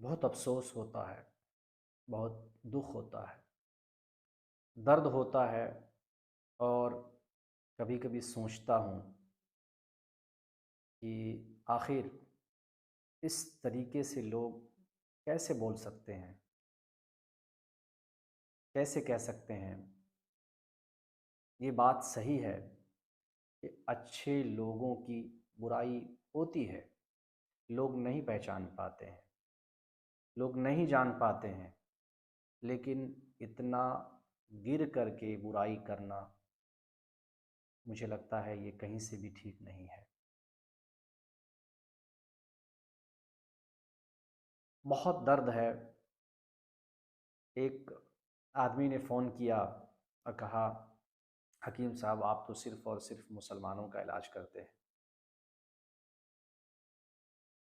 बहुत अफ़सोस होता है, बहुत दुःख होता है, दर्द होता है और कभी-कभी सोचता हूँ कि आखिर इस तरीके से लोग कैसे बोल सकते हैं? कैसे कह सकते हैं? ये बात सही है कि अच्छे लोगों की बुराई होती है, लोग नहीं पहचान पाते हैं, लोग नहीं जान पाते हैं, लेकिन इतना गिर कर के बुराई करना मुझे लगता है ये कहीं से भी ठीक नहीं है। बहुत दर्द है। एक आदमी ने फ़ोन किया और कहा, हकीम साहब आप तो सिर्फ़ और सिर्फ़ मुसलमानों का इलाज करते हैं।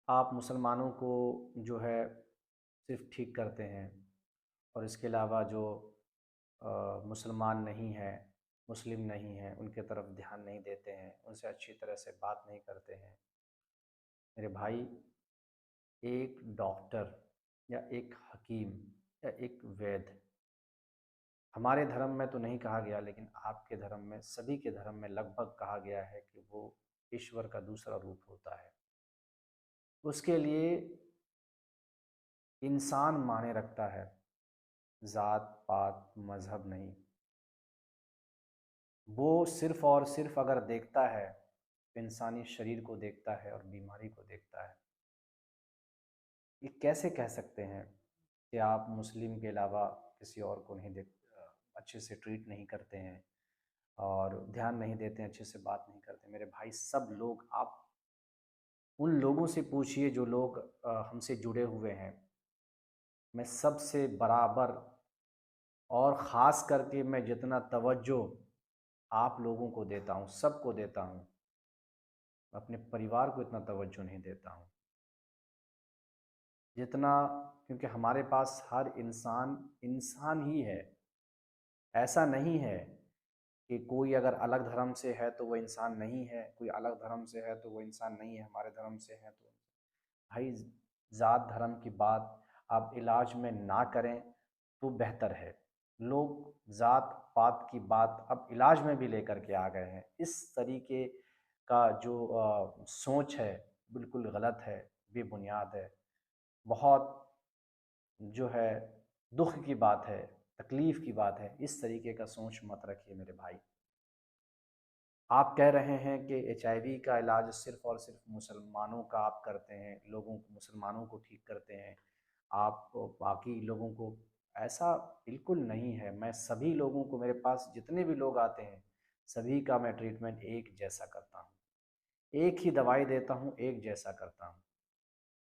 आप मुसलमानों को जो है सिर्फ़ ठीक करते हैं और इसके अलावा जो मुसलमान नहीं हैं, मुस्लिम नहीं हैं, उनके तरफ ध्यान नहीं देते हैं, उनसे अच्छी तरह से बात नहीं करते हैं। मेरे भाई, एक डॉक्टर या एक हकीम या एक वैद्य, हमारे धर्म में तो नहीं कहा गया लेकिन आपके धर्म में, सभी के धर्म में लगभग कहा गया है कि वो ईश्वर का दूसरा रूप होता है। उसके लिए इंसान माने रखता है, ज़ात पात मज़हब नहीं। वो सिर्फ़ और सिर्फ़ अगर देखता है तो इंसानी शरीर को देखता है और बीमारी को देखता है। ये कैसे कह सकते हैं कि आप मुस्लिम के अलावा किसी और को नहीं अच्छे से ट्रीट नहीं करते हैं और ध्यान नहीं देते हैं, अच्छे से बात नहीं करते। मेरे भाई, सब लोग, आप उन लोगों से पूछिए जो लोग हमसे जुड़े हुए हैं। मैं सबसे बराबर और ख़ास करके मैं जितना तवज्जो आप लोगों को देता हूँ, सबको देता हूँ, अपने परिवार को इतना तवज्जो नहीं देता हूँ जितना, क्योंकि हमारे पास हर इंसान इंसान ही है। ऐसा नहीं है कि कोई अगर अलग धर्म से है तो वो इंसान नहीं है, कोई अलग धर्म से है तो वो इंसान नहीं है, हमारे धर्म से है तो। भाई, ज़ात धर्म की बात आप इलाज में ना करें तो बेहतर है। लोग ज़ात पात की बात अब इलाज में भी लेकर के आ गए हैं। इस तरीके का जो सोच है, बिल्कुल गलत है, बेबुनियाद है। बहुत जो है दुःख की बात है, तकलीफ़ की बात है। इस तरीके का सोच मत रखिए मेरे भाई। आप कह रहे हैं कि एचआईवी का इलाज सिर्फ़ और सिर्फ़ मुसलमानों का आप करते हैं, लोगों को, मुसलमानों को ठीक करते हैं, आप बाकी लोगों को, ऐसा बिल्कुल नहीं है। मैं सभी लोगों को, मेरे पास जितने भी लोग आते हैं, सभी का मैं ट्रीटमेंट एक जैसा करता हूँ। एक ही दवाई देता हूँ, एक जैसा करता हूँ।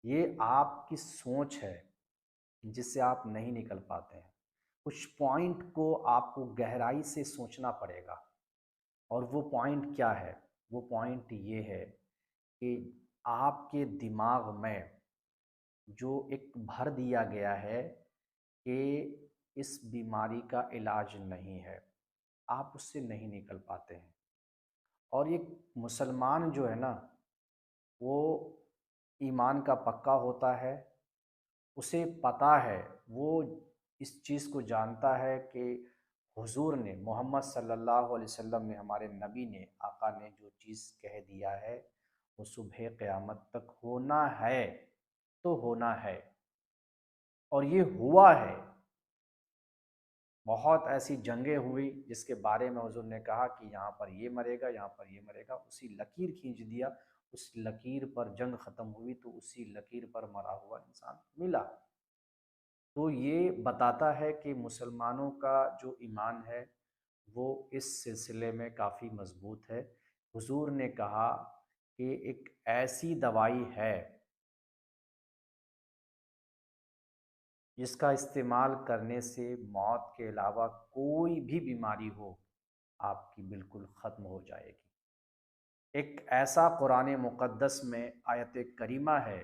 ये आपकी सोच है, जिससे आप नहीं निकल पाते हैं। कुछ पॉइंट को आपको गहराई से सोचना पड़ेगा। और वो पॉइंट क्या है? वो पॉइंट ये है कि आपके दिमाग में जो एक भर दिया गया है कि इस बीमारी का इलाज नहीं है, आप उससे नहीं निकल पाते हैं। और ये मुसलमान जो है ना, वो ईमान का पक्का होता है, उसे पता है, वो इस चीज़ को जानता है कि हुज़ूर ने, मोहम्मद सल्लल्लाहु अलैहि वसल्लम ने, हमारे नबी ने, आका ने जो चीज़ कह दिया है वो सुबह क़यामत तक होना है तो होना है, और ये हुआ है। बहुत ऐसी जंगें हुई जिसके बारे में हुज़ूर ने कहा कि यहाँ पर ये मरेगा, यहाँ पर ये मरेगा, उसी लकीर खींच दिया, उस लकीर पर जंग ख़त्म हुई तो उसी लकीर पर मरा हुआ इंसान मिला। तो ये बताता है कि मुसलमानों का जो ईमान है वो इस सिलसिले में काफ़ी मज़बूत है। हुज़ूर ने कहा कि एक ऐसी दवाई है जिसका इस्तेमाल करने से मौत के अलावा कोई भी बीमारी हो आपकी बिल्कुल ख़त्म हो जाएगी। एक ऐसा कुरान मुक़द्दस में आयत करीमा है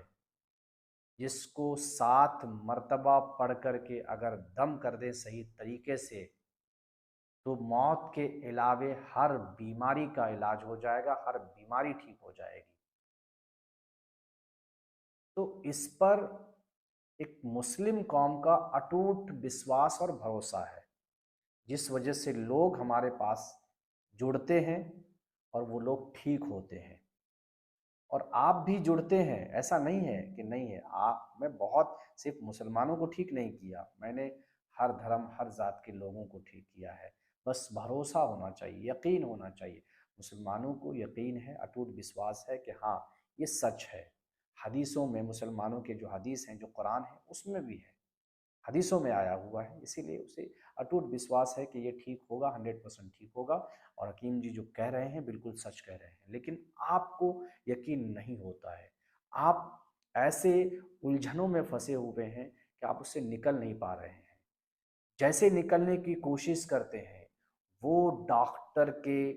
जिसको 7 मरतबा पढ़ कर के अगर दम कर दें सही तरीके से तो मौत के अलावे हर बीमारी का इलाज हो जाएगा, हर बीमारी ठीक हो जाएगी। तो इस पर एक मुस्लिम कौम का अटूट विश्वास और भरोसा है, जिस वजह से लोग हमारे पास जुड़ते हैं और वो लोग ठीक होते हैं। और आप भी जुड़ते हैं, ऐसा नहीं है कि नहीं है। आप मैं बहुत सिर्फ मुसलमानों को ठीक नहीं किया, मैंने हर धर्म हर जात के लोगों को ठीक किया है। बस भरोसा होना चाहिए, यकीन होना चाहिए। मुसलमानों को यकीन है, अटूट विश्वास है कि हाँ, ये सच है। हदीसों में मुसलमानों के जो हदीस हैं, जो कुरान है, उसमें भी है, हदीसों में आया हुआ है, इसीलिए उसे अटूट विश्वास है कि ये ठीक होगा, 100% ठीक होगा। और हकीम जी जो कह रहे हैं बिल्कुल सच कह रहे हैं, लेकिन आपको यकीन नहीं होता है। आप ऐसे उलझनों में फंसे हुए हैं कि आप उससे निकल नहीं पा रहे हैं। जैसे निकलने की कोशिश करते हैं, वो डॉक्टर के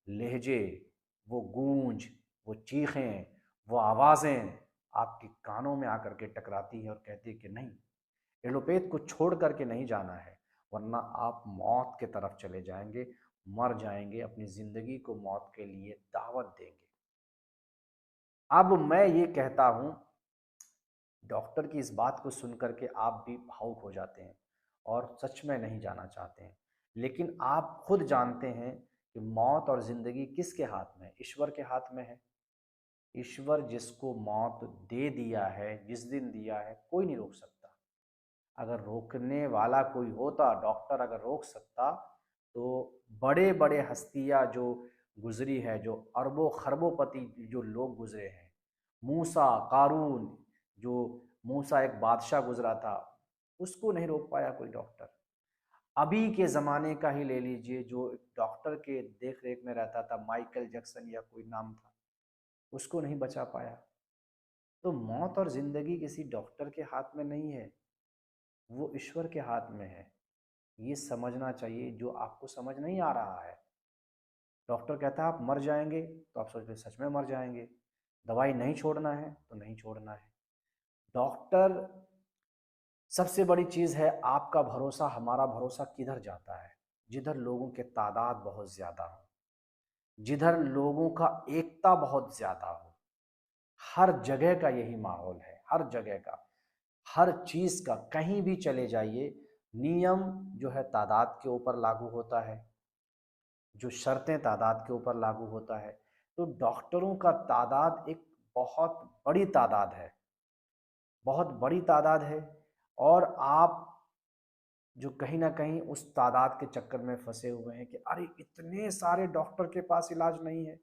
लहजे, वो गूंज, वो चीखें, वो आवाज़ें आपके कानों में आकर के टकराती है और कहती है कि नहीं, एलोपैथ को छोड़ करके नहीं जाना है, वरना आप मौत के तरफ चले जाएंगे, मर जाएंगे, अपनी ज़िंदगी को मौत के लिए दावत देंगे। अब मैं ये कहता हूँ, डॉक्टर की इस बात को सुनकर के आप भी भावुक हो जाते हैं और सच में नहीं जाना चाहते हैं, लेकिन आप खुद जानते हैं कि मौत और ज़िंदगी किसके हाथ में है? ईश्वर के हाथ में है। ईश्वर जिसको मौत दे दिया है, जिस दिन दिया है, कोई नहीं रोक सकता। अगर रोकने वाला कोई होता, डॉक्टर अगर रोक सकता, तो बड़े बड़े हस्तियां जो गुजरी है, जो अरबों खरबों पति जो लोग गुजरे हैं, मूसा, कारून, जो मूसा एक बादशाह गुजरा था, उसको नहीं रोक पाया कोई डॉक्टर। अभी के ज़माने का ही ले लीजिए, जो एक डॉक्टर के देख रेख में रहता था, माइकल जैक्सन या कोई नाम था, उसको नहीं बचा पाया। तो मौत और ज़िंदगी किसी डॉक्टर के हाथ में नहीं है, वो ईश्वर के हाथ में है। ये समझना चाहिए, जो आपको समझ नहीं आ रहा है। डॉक्टर कहता है आप मर जाएंगे, तो आप सोचते हैं सच में मर जाएंगे। दवाई नहीं छोड़ना है तो नहीं छोड़ना है। डॉक्टर सबसे बड़ी चीज़ है, आपका भरोसा, हमारा भरोसा किधर जाता है? जिधर लोगों के तादाद बहुत ज़्यादा हो, जिधर लोगों का एकता बहुत ज़्यादा हो। हर जगह का यही माहौल है, हर जगह का, हर चीज़ का। कहीं भी चले जाइए, नियम जो है तादाद के ऊपर लागू होता है, जो शर्तें तादाद के ऊपर लागू होता है। तो डॉक्टरों का तादाद एक बहुत बड़ी तादाद है, बहुत बड़ी तादाद है। और आप जो कहीं ना कहीं उस तादाद के चक्कर में फंसे हुए हैं कि अरे इतने सारे डॉक्टर के पास इलाज नहीं है,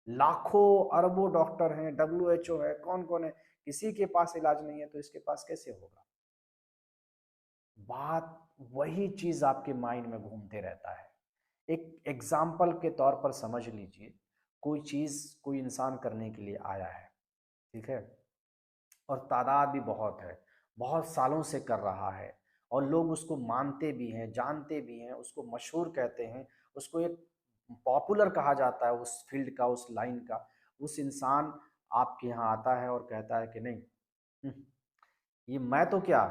लाखों अरबों डॉक्टर हैं, WHO है, कौन कौन है, किसी के पास इलाज नहीं है, तो इसके पास कैसे होगा? बात वही चीज आपके माइंड में घूमते रहता है। एक एग्जाम्पल के तौर पर समझ लीजिए, कोई चीज कोई इंसान करने के लिए आया है, ठीक है, और तादाद भी बहुत है, बहुत सालों से कर रहा है, और लोग उसको मानते भी हैं, जानते भी हैं, उसको मशहूर कहते हैं, उसको एक पॉपुलर कहा जाता है, उस फील्ड का, उस लाइन का। उस इंसान आपके यहाँ आता है और कहता है कि नहीं, ये मैं तो क्या,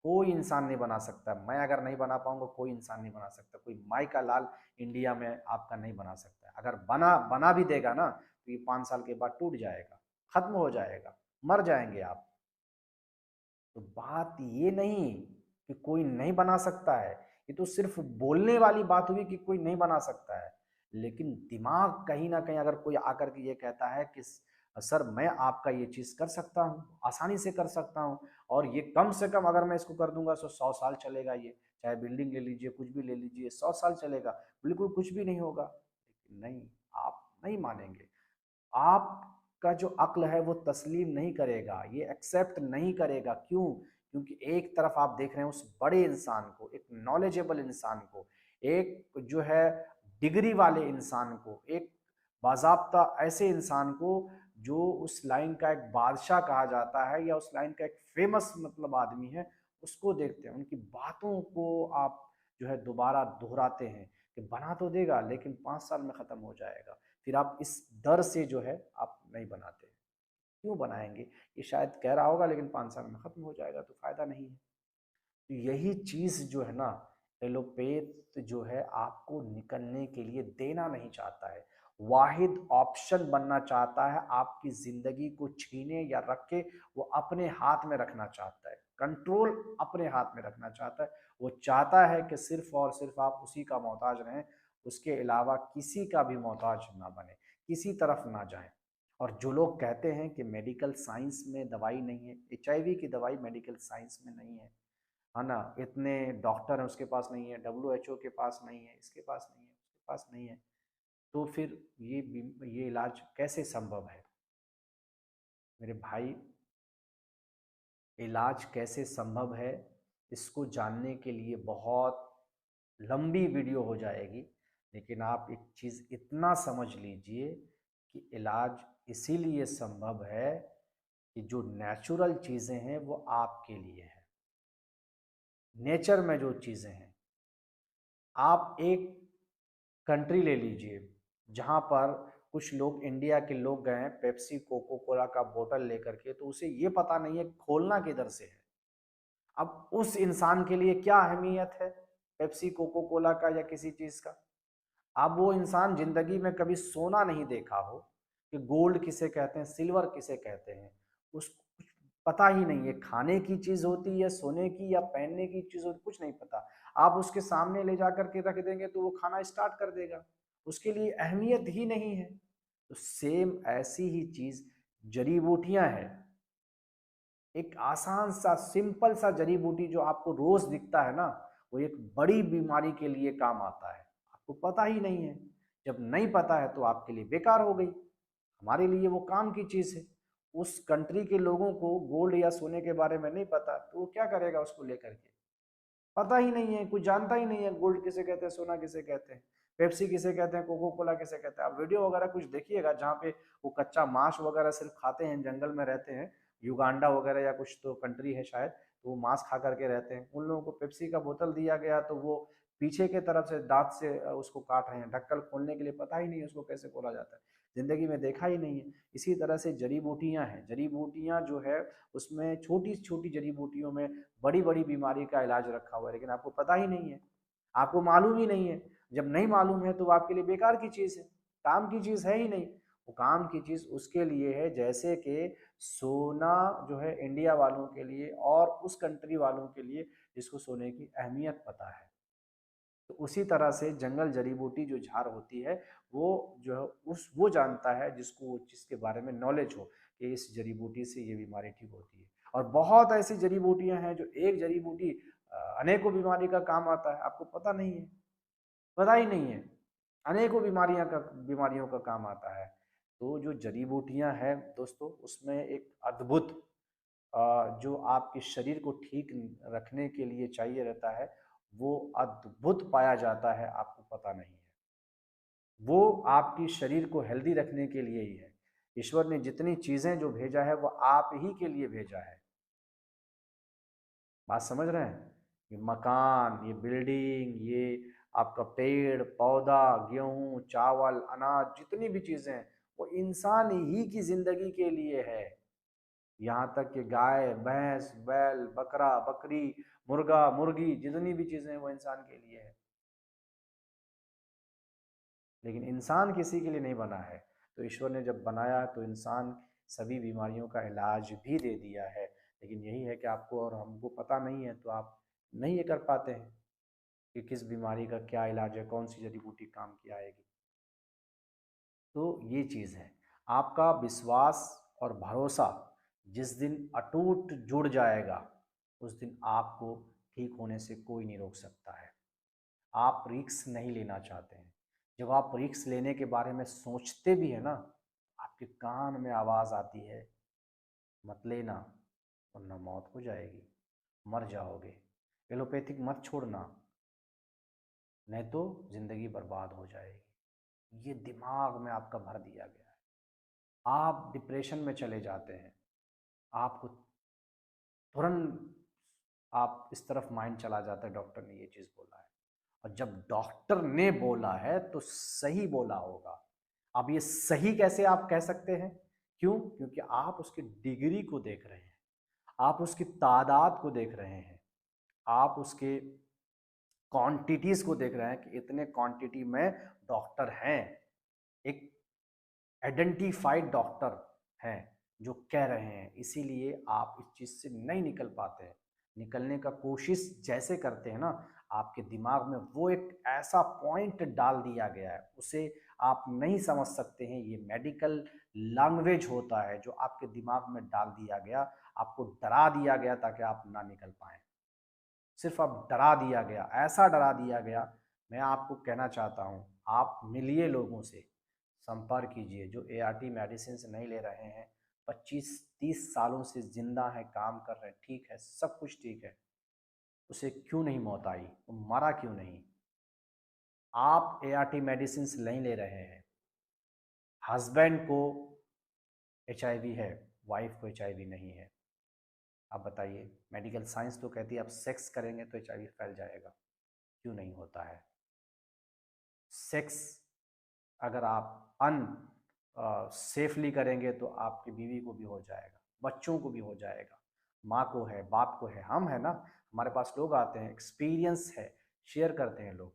कोई इंसान नहीं बना सकता, मैं अगर नहीं बना पाऊंगा कोई इंसान नहीं बना सकता, कोई माई का लाल इंडिया में आपका नहीं बना सकता। अगर बना बना भी देगा ना, तो ये 5 साल के बाद टूट जाएगा, खत्म हो जाएगा, मर जाएंगे आप। तो बात ये नहीं कि कोई नहीं बना सकता है, ये तो सिर्फ बोलने वाली बात हुई कि कोई नहीं बना सकता है। लेकिन दिमाग कहीं ना कहीं, अगर कोई आकर के ये कहता है कि सर मैं आपका ये चीज़ कर सकता हूँ, आसानी से कर सकता हूँ, और ये कम से कम अगर मैं इसको कर दूंगा तो 100 साल चलेगा, ये चाहे बिल्डिंग ले लीजिए, कुछ भी ले लीजिए, 100 साल चलेगा, बिल्कुल कुछ भी नहीं होगा। लेकिन नहीं, आप नहीं मानेंगे। आपका जो अक्ल है वो तस्लीम नहीं करेगा, ये एक्सेप्ट नहीं करेगा। क्यों? क्योंकि एक तरफ आप देख रहे हैं उस बड़े इंसान को, एक नॉलेजेबल इंसान को, एक जो है डिग्री वाले इंसान को, एक बाज़ाब्ता ऐसे इंसान को जो उस लाइन का एक बादशाह कहा जाता है, या उस लाइन का एक फेमस मतलब आदमी है, उसको देखते हैं। उनकी बातों को आप जो है दोबारा दोहराते हैं कि बना तो देगा, लेकिन 5 साल में ख़त्म हो जाएगा। फिर आप इस डर से जो है आप नहीं बनाते। क्यों बनाएंगे? ये शायद कह रहा होगा लेकिन 5 साल में खत्म हो जाएगा, तो फायदा नहीं है। तो यही चीज जो है ना, एलोपैथ जो है आपको निकलने के लिए देना नहीं चाहता है। वाहिद ऑप्शन बनना चाहता है, आपकी ज़िंदगी को छीने या रखे, वो अपने हाथ में रखना चाहता है, कंट्रोल अपने हाथ में रखना चाहता है। वो चाहता है कि सिर्फ़ और सिर्फ़ आप उसी का मोहताज रहें, उसके अलावा किसी का भी मोहताज ना बने, किसी तरफ ना जाएँ। और जो लोग कहते हैं कि मेडिकल साइंस में दवाई नहीं है, एचआईवी की दवाई मेडिकल साइंस में नहीं है ना? इतने डॉक्टर हैं उसके पास नहीं है, डब्ल्यूएचओ के पास नहीं है, इसके पास नहीं है, उसके पास नहीं है। तो फिर ये इलाज कैसे संभव है? मेरे भाई, इलाज कैसे संभव है, इसको जानने के लिए बहुत लंबी वीडियो हो जाएगी, लेकिन आप एक चीज़ इतना समझ लीजिए कि इलाज इसीलिए संभव है कि जो नेचुरल चीज़ें हैं वो आपके लिए हैं। नेचर में जो चीज़ें हैं, आप एक कंट्री ले लीजिए जहाँ पर कुछ लोग, इंडिया के लोग गए हैं पेप्सी कोको कोला का बोतल लेकर के, तो उसे ये पता नहीं है खोलना किधर से है। अब उस इंसान के लिए क्या अहमियत है पेप्सी कोको कोला का या किसी चीज़ का? अब वो इंसान जिंदगी में कभी सोना नहीं देखा हो कि गोल्ड किसे कहते हैं, सिल्वर किसे कहते हैं, उसको कुछ पता ही नहीं है। खाने की चीज होती है, सोने की या पहनने की चीज होती, कुछ नहीं पता। आप उसके सामने ले जाकर के रख देंगे तो वो खाना स्टार्ट कर देगा, उसके लिए अहमियत ही नहीं है। तो सेम ऐसी ही चीज जड़ी बूटियां हैं। एक आसान सा सिंपल सा जड़ी बूटी जो आपको रोज दिखता है ना, वो एक बड़ी बीमारी के लिए काम आता है, आपको पता ही नहीं है। जब नहीं पता है तो आपके लिए बेकार हो गई, हमारे लिए वो काम की चीज है। उस कंट्री के लोगों को गोल्ड या सोने के बारे में नहीं पता तो वो क्या करेगा उसको लेकर के? पता ही नहीं है, कुछ जानता ही नहीं है गोल्ड किसे कहते हैं, सोना किसे कहते हैं, पेप्सी किसे कहते हैं, कोको कोला किसे कहते हैं। आप वीडियो वगैरह कुछ देखिएगा जहाँ पे वो कच्चा मांस वगैरह सिर्फ खाते हैं, जंगल में रहते हैं, युगांडा वगैरह या कुछ तो कंट्री है शायद, तो वो मांस खा करके रहते हैं। उन लोगों को पेप्सी का बोतल दिया गया तो वो पीछे के तरफ से दांत से उसको काट रहे हैं, ढक्कन खोलने के लिए पता ही नहीं है उसको कैसे खोला जाता है, जिंदगी में देखा ही नहीं है। इसी तरह से जड़ी बूटियां हैं, जड़ी बूटियां जो है उसमें छोटी छोटी जड़ी बूटियों में बड़ी बड़ी बीमारी का इलाज रखा हुआ है, लेकिन आपको पता ही नहीं है, आपको मालूम ही नहीं है। जब नहीं मालूम है तो वो आपके लिए बेकार की चीज़ है, काम की चीज़ है ही नहीं। वो काम की चीज़ उसके लिए है जैसे कि सोना जो है इंडिया वालों के लिए और उस कंट्री वालों के लिए जिसको सोने की अहमियत पता है। तो उसी तरह से जंगल जड़ी बूटी जो झाड़ होती है, वो जो है उस वो जानता है जिसको जिसके बारे में नॉलेज हो कि इस जड़ी बूटी से ये बीमारी ठीक होती है। और बहुत ऐसी जड़ी बूटियां हैं जो एक जड़ी बूटी अनेकों बीमारी का काम आता है, आपको पता नहीं है, पता ही नहीं है। अनेकों बीमारियों का काम आता है। तो जो जड़ी बूटियां हैं दोस्तों, उसमें एक अद्भुत जो आपके शरीर को ठीक रखने के लिए चाहिए रहता है, वो अद्भुत पाया जाता है, आपको पता नहीं है। वो आपकी शरीर को हेल्दी रखने के लिए ही है। ईश्वर ने जितनी चीज़ें जो भेजा है वो आप ही के लिए भेजा है। बात समझ रहे हैं? ये मकान, ये बिल्डिंग, ये आपका पेड़ पौधा, गेहूँ चावल अनाज, जितनी भी चीज़ें हैं वो इंसान ही की ज़िंदगी के लिए है। यहाँ तक कि गाय भैंस बैल बकरा बकरी मुर्गा मुर्गी, जितनी भी चीज़ें हैं वो इंसान के लिए है। लेकिन इंसान किसी के लिए नहीं बना है। तो ईश्वर ने जब बनाया तो इंसान सभी बीमारियों का इलाज भी दे दिया है, लेकिन यही है कि आपको और हमको पता नहीं है, तो आप नहीं ये कर पाते हैं कि किस बीमारी का क्या इलाज है, कौन सी जड़ी बूटी काम की आएगी। तो ये चीज़ है, आपका विश्वास और भरोसा जिस दिन अटूट जुड़ जाएगा, उस दिन आपको ठीक होने से कोई नहीं रोक सकता है। आप रिस्क नहीं लेना चाहते हैं। जब आप रिस्क लेने के बारे में सोचते भी हैं ना, आपके कान में आवाज़ आती है, मत लेना वरना मौत हो जाएगी, मर जाओगे। एलोपैथिक मत छोड़ना, नहीं तो ज़िंदगी बर्बाद हो जाएगी। ये दिमाग में आपका भर दिया गया है। आप डिप्रेशन में चले जाते हैं, आपको तुरंत आप इस तरफ माइंड चला जाता है, डॉक्टर ने ये चीज़ बोला है। और जब डॉक्टर ने बोला है तो सही बोला होगा। अब ये सही कैसे आप कह सकते हैं? क्यों? क्योंकि आप उसकी डिग्री को देख रहे हैं, आप उसकी तादाद को देख रहे हैं, आप उसके क्वांटिटीज़ को देख रहे हैं कि इतने क्वांटिटी में डॉक्टर हैं। एक आइडेंटिफाइड डॉक्टर हैं जो कह रहे हैं, इसीलिए आप इस चीज़ से नहीं निकल पाते हैं। निकलने का कोशिश जैसे करते हैं ना, आपके दिमाग में वो एक ऐसा पॉइंट डाल दिया गया है, उसे आप नहीं समझ सकते हैं। ये मेडिकल लैंग्वेज होता है जो आपके दिमाग में डाल दिया गया, आपको डरा दिया गया ताकि आप ना निकल पाएँ। सिर्फ अब डरा दिया गया, ऐसा डरा दिया गया। मैं आपको कहना चाहता हूँ, आप मिलिए लोगों से, संपर्क कीजिए जो एआरटी मेडिसिन नहीं ले रहे हैं, 25-30 सालों से जिंदा है, काम कर रहे हैं, ठीक है, सब कुछ ठीक है, उसे क्यों नहीं मौत आई, वो मरा क्यों नहीं? आप एआरटी मेडिसिन नहीं ले रहे हैं, हस्बैंड को एचआईवी है, वाइफ को एचआईवी नहीं है। आप बताइए, मेडिकल साइंस तो कहती है आप सेक्स करेंगे तो एचआईवी फैल जाएगा, क्यों नहीं होता है? सेक्स अगर आप सेफली करेंगे तो आपकी बीवी को भी हो जाएगा, बच्चों को भी हो जाएगा, माँ को है, बाप को है, हम है ना, हमारे पास लोग आते हैं, एक्सपीरियंस है, शेयर करते हैं लोग,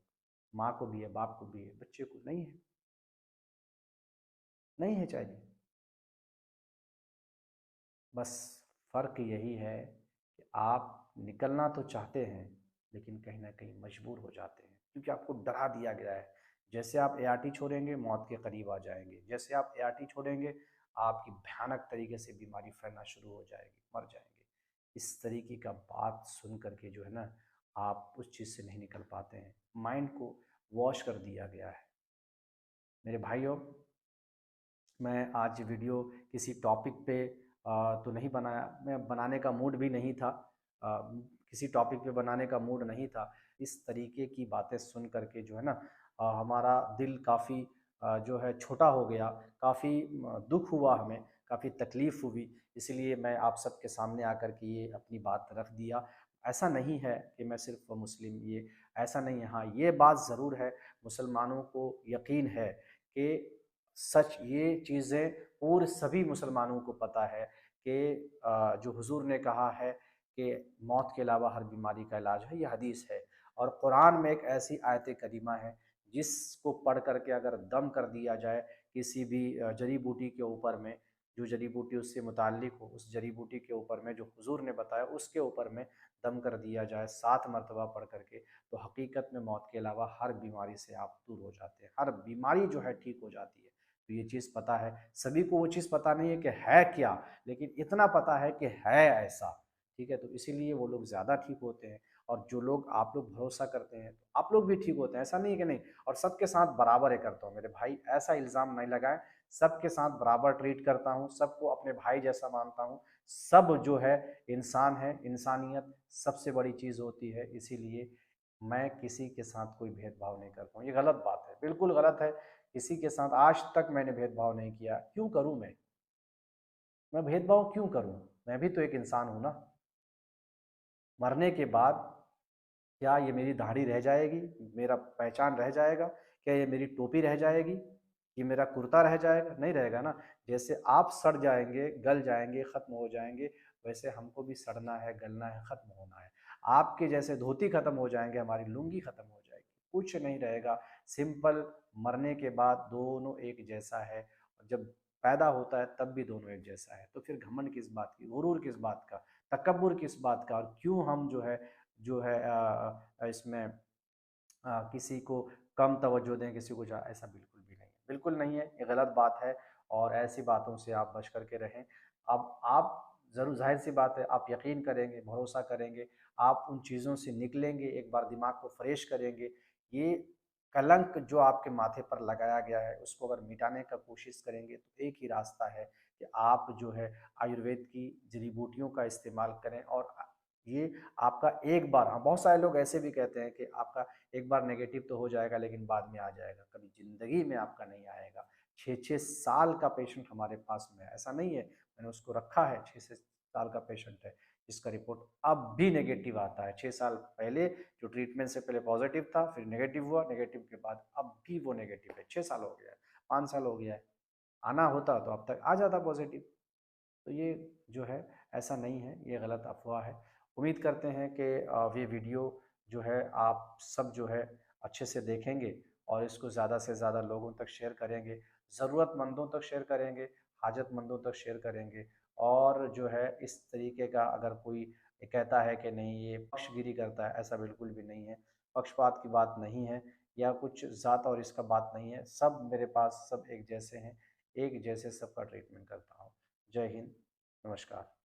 माँ को भी है, बाप को भी है, बच्चे को नहीं है, नहीं है चाहिए। बस फ़र्क यही है कि आप निकलना तो चाहते हैं, लेकिन कहीं ना कहीं मजबूर हो जाते हैं, क्योंकि आपको डरा दिया गया है। जैसे आप एआरटी छोड़ेंगे मौत के करीब आ जाएंगे, जैसे आप एआरटी छोड़ेंगे आपकी भयानक तरीके से बीमारी फैलना शुरू हो जाएगी, मर जाएंगे। इस तरीके का बात सुन करके जो है ना, आप उस चीज़ से नहीं निकल पाते हैं, माइंड को वॉश कर दिया गया है। मेरे भाइयों, मैं आज वीडियो किसी टॉपिक पे तो नहीं बनाया, मैं बनाने का मूड भी नहीं था, किसी टॉपिक पे बनाने का मूड नहीं था। इस तरीके की बातें सुन करके जो है ना, हमारा दिल काफ़ी जो है छोटा हो गया, काफ़ी दुख हुआ, हमें काफ़ी तकलीफ़ हुई। इसलिए मैं आप सबके सामने आकर के ये अपनी बात रख दिया। ऐसा नहीं है कि मैं सिर्फ मुस्लिम, ये ऐसा नहीं है। हाँ, ये बात ज़रूर है, मुसलमानों को यकीन है कि सच ये चीज़ें पूरे सभी मुसलमानों को पता है कि जो हुजूर ने कहा है कि मौत के अलावा हर बीमारी का इलाज है, ये हदीस है। और कुरान में एक ऐसी आयत करीमा है जिसको पढ़ करके अगर दम कर दिया जाए किसी भी जड़ी बूटी के ऊपर में, जो जड़ी बूटी उससे मुताल्लिक हो, उस जड़ी बूटी के ऊपर में जो हुजूर ने बताया उसके ऊपर में दम कर दिया जाए 7 मरतबा पढ़ करके, तो हकीकत में मौत के अलावा हर बीमारी से आप दूर हो जाते हैं, हर बीमारी जो है ठीक हो जाती है। तो ये चीज़ पता है, सभी को वो चीज़ पता नहीं है कि है क्या, लेकिन इतना पता है कि है ऐसा, ठीक है? तो इसीलिए वो लोग ज़्यादा ठीक होते हैं, और जो लोग आप लोग भरोसा करते हैं, तो आप लोग भी ठीक होते हैं, ऐसा नहीं है कि नहीं। और सबके साथ बराबर है करता हूँ मेरे भाई, ऐसा इल्ज़ाम नहीं लगाएं, सबके साथ बराबर ट्रीट करता हूँ, सबको अपने भाई जैसा मानता हूँ, सब जो है इंसान है, इंसानियत सबसे बड़ी चीज़ होती है, इसीलिए मैं किसी के साथ कोई भेदभाव नहीं करता हूँ। ये गलत बात है, बिल्कुल गलत है। किसी के साथ आज तक मैंने भेदभाव नहीं किया, क्यों करूं मैं भेदभाव क्यों करूं? मैं भी तो एक इंसान हूं ना। मरने के बाद क्या ये मेरी दाढ़ी रह जाएगी, मेरा पहचान रह जाएगा, क्या ये मेरी टोपी रह जाएगी, ये मेरा कुर्ता रह जाएगा? नहीं रहेगा ना। जैसे आप सड़ जाएंगे, गल जाएंगे, खत्म हो जाएंगे, वैसे हमको भी सड़ना है, गलना है, खत्म होना है। आपके जैसे धोती खत्म हो जाएंगे, हमारी लुंगी खत्म हो जाएगी, कुछ नहीं रहेगा। सिंपल, मरने के बाद दोनों एक जैसा है, और जब पैदा होता है तब भी दोनों एक जैसा है, तो फिर घमंड किस बात की, गुरूर किस बात का, तकब्बुर किस बात का, और क्यों हम जो है इसमें किसी को कम तवज्जो दें, किसी को ऐसा बिल्कुल भी नहीं है, बिल्कुल नहीं है, ये गलत बात है। और ऐसी बातों से आप बच करके रहें। अब आप ज़रूर, जाहिर सी बात है, आप यकीन करेंगे, भरोसा करेंगे, आप उन चीज़ों से निकलेंगे, एक बार दिमाग को फ्रेश करेंगे। ये कलंक जो आपके माथे पर लगाया गया है उसको अगर मिटाने का कोशिश करेंगे तो एक ही रास्ता है कि आप जो है आयुर्वेद की जड़ी बूटियों का इस्तेमाल करें। और ये आपका एक बार, हाँ, बहुत सारे लोग ऐसे भी कहते हैं कि आपका एक बार नेगेटिव तो हो जाएगा लेकिन बाद में आ जाएगा, कभी ज़िंदगी में आपका नहीं आएगा। 6-6 साल का पेशेंट हमारे पास में है, ऐसा नहीं है, मैंने उसको रखा है, 6 साल का पेशेंट है जिसका रिपोर्ट अब भी नेगेटिव आता है। 6 साल पहले जो ट्रीटमेंट से पहले पॉजिटिव था, फिर नेगेटिव हुआ, नेगेटिव के बाद अब भी वो नेगेटिव है। 6 साल हो गया है, 5 साल हो गया है, आना होता तो अब तक आ जाता पॉजिटिव। तो ये जो है ऐसा नहीं है, ये गलत अफवाह है। उम्मीद करते हैं कि ये वीडियो जो है आप सब जो है अच्छे से देखेंगे और इसको ज़्यादा से ज़्यादा लोगों तक शेयर करेंगे, ज़रूरतमंदों तक शेयर करेंगे, हाजतमंदों तक शेयर करेंगे। और जो है इस तरीके का अगर कोई कहता है कि नहीं ये पक्षगिरी करता है, ऐसा बिल्कुल भी नहीं है। पक्षपात की बात नहीं है या कुछ ज़ात और इसका बात नहीं है। सब मेरे पास सब एक जैसे हैं, एक जैसे सबका ट्रीटमेंट करता हूँ। जय हिंद, नमस्कार।